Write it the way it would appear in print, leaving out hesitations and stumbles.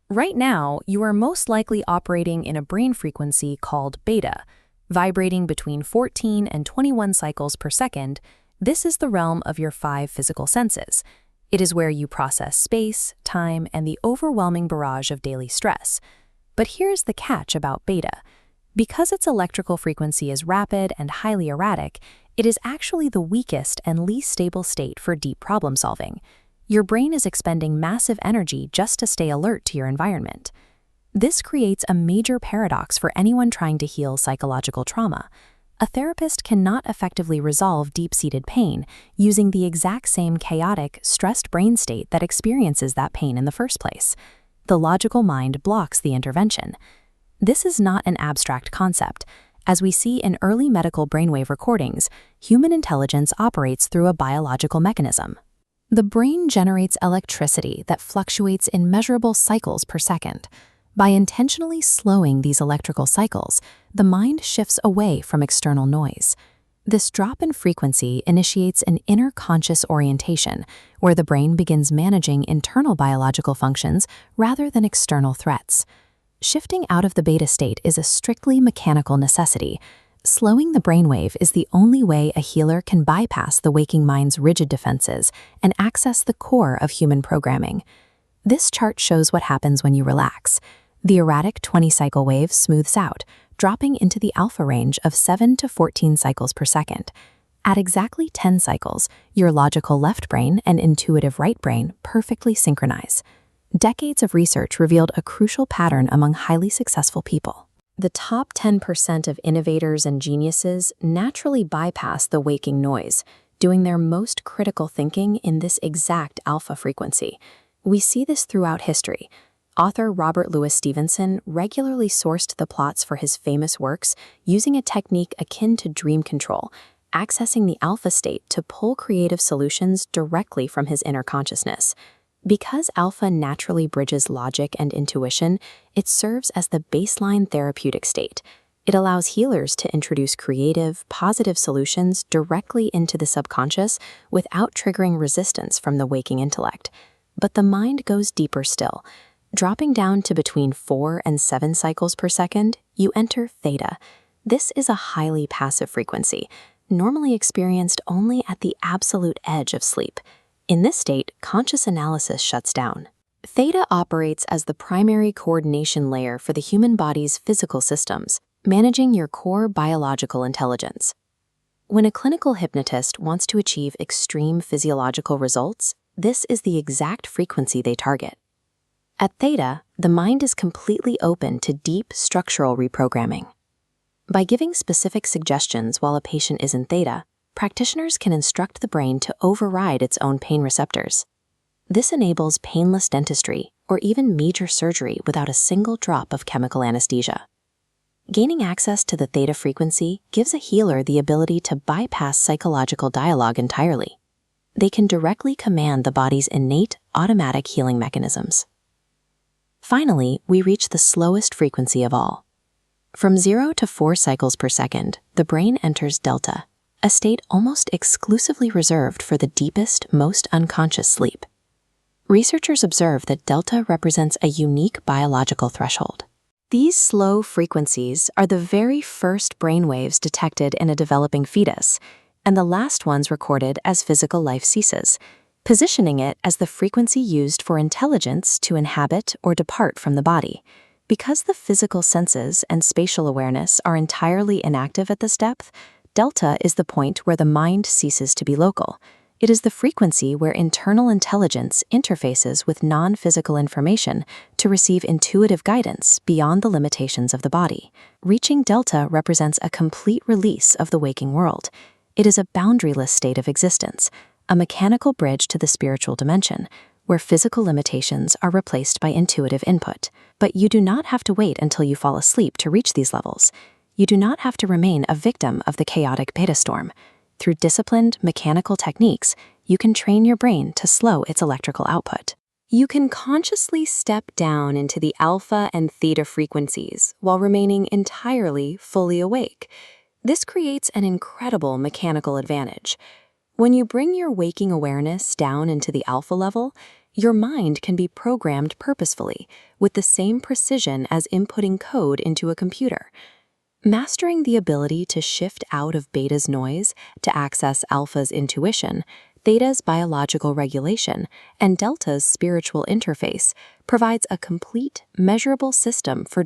Right now, you are most likely operating in a brain frequency called beta, vibrating between 14 and 21 cycles per second. This is the realm of your five physical senses. It is where you process space, time, and the overwhelming barrage of daily stress. But here's the catch about beta. Because its electrical frequency is rapid and highly erratic, it is actually the weakest and least stable state for deep problem solving. Your brain is expending massive energy just to stay alert to your environment. This creates a major paradox for anyone trying to heal psychological trauma. A therapist cannot effectively resolve deep-seated pain using the exact same chaotic, stressed brain state that experiences that pain in the first place. The logical mind blocks the intervention. This is not an abstract concept. As we see in early medical brainwave recordings, human intelligence operates through a biological mechanism. The brain generates electricity that fluctuates in measurable cycles per second. By intentionally slowing these electrical cycles, the mind shifts away from external noise. This drop in frequency initiates an inner conscious orientation, where the brain begins managing internal biological functions rather than external threats. Shifting out of the beta state is a strictly mechanical necessity. Slowing the brainwave is the only way a healer can bypass the waking mind's rigid defenses and access the core of human programming. This chart shows what happens when you relax. The erratic 20-cycle wave smooths out, dropping into the alpha range of 7 to 14 cycles per second. At exactly 10 cycles, your logical left brain and intuitive right brain perfectly synchronize. Decades of research revealed a crucial pattern among highly successful people. The top 10% of innovators and geniuses naturally bypass the waking noise, doing their most critical thinking in this exact alpha frequency. We see this throughout history. Author Robert Louis Stevenson regularly sourced the plots for his famous works using a technique akin to dream control, accessing the alpha state to pull creative solutions directly from his inner consciousness. Because alpha naturally bridges logic and intuition, it serves as the baseline therapeutic state. It allows healers to introduce creative, positive solutions directly into the subconscious without triggering resistance from the waking intellect. But the mind goes deeper still. Dropping down to between 4 and 7 cycles per second, you enter theta. This is a highly passive frequency, normally experienced only at the absolute edge of sleep. In this state, conscious analysis shuts down. Theta operates as the primary coordination layer for the human body's physical systems, managing your core biological intelligence. When a clinical hypnotist wants to achieve extreme physiological results, this is the exact frequency they target. At theta, the mind is completely open to deep structural reprogramming. By giving specific suggestions while a patient is in theta, practitioners can instruct the brain to override its own pain receptors. This enables painless dentistry or even major surgery without a single drop of chemical anesthesia. Gaining access to the theta frequency gives a healer the ability to bypass psychological dialogue entirely. They can directly command the body's innate, automatic healing mechanisms. Finally, we reach the slowest frequency of all. From 0 to 4 cycles per second, the brain enters delta, a state almost exclusively reserved for the deepest, most unconscious sleep. Researchers observe that delta represents a unique biological threshold. These slow frequencies are the very first brainwaves detected in a developing fetus, and the last ones recorded as physical life ceases, positioning it as the frequency used for intelligence to inhabit or depart from the body. Because the physical senses and spatial awareness are entirely inactive at this depth, delta is the point where the mind ceases to be local. It is the frequency where internal intelligence interfaces with non-physical information to receive intuitive guidance beyond the limitations of the body. Reaching delta represents a complete release of the waking world. It is a boundaryless state of existence, a mechanical bridge to the spiritual dimension, where physical limitations are replaced by intuitive input. But you do not have to wait until you fall asleep to reach these levels. You do not have to remain a victim of the chaotic beta storm. Through disciplined, mechanical techniques, you can train your brain to slow its electrical output. You can consciously step down into the alpha and theta frequencies while remaining entirely fully awake. This creates an incredible mechanical advantage. When you bring your waking awareness down into the alpha level, Your mind can be programmed purposefully, with the same precision as inputting code into a computer. Mastering the ability to shift out of beta's noise to access alpha's intuition, theta's biological regulation, and delta's spiritual interface provides a complete, measurable system for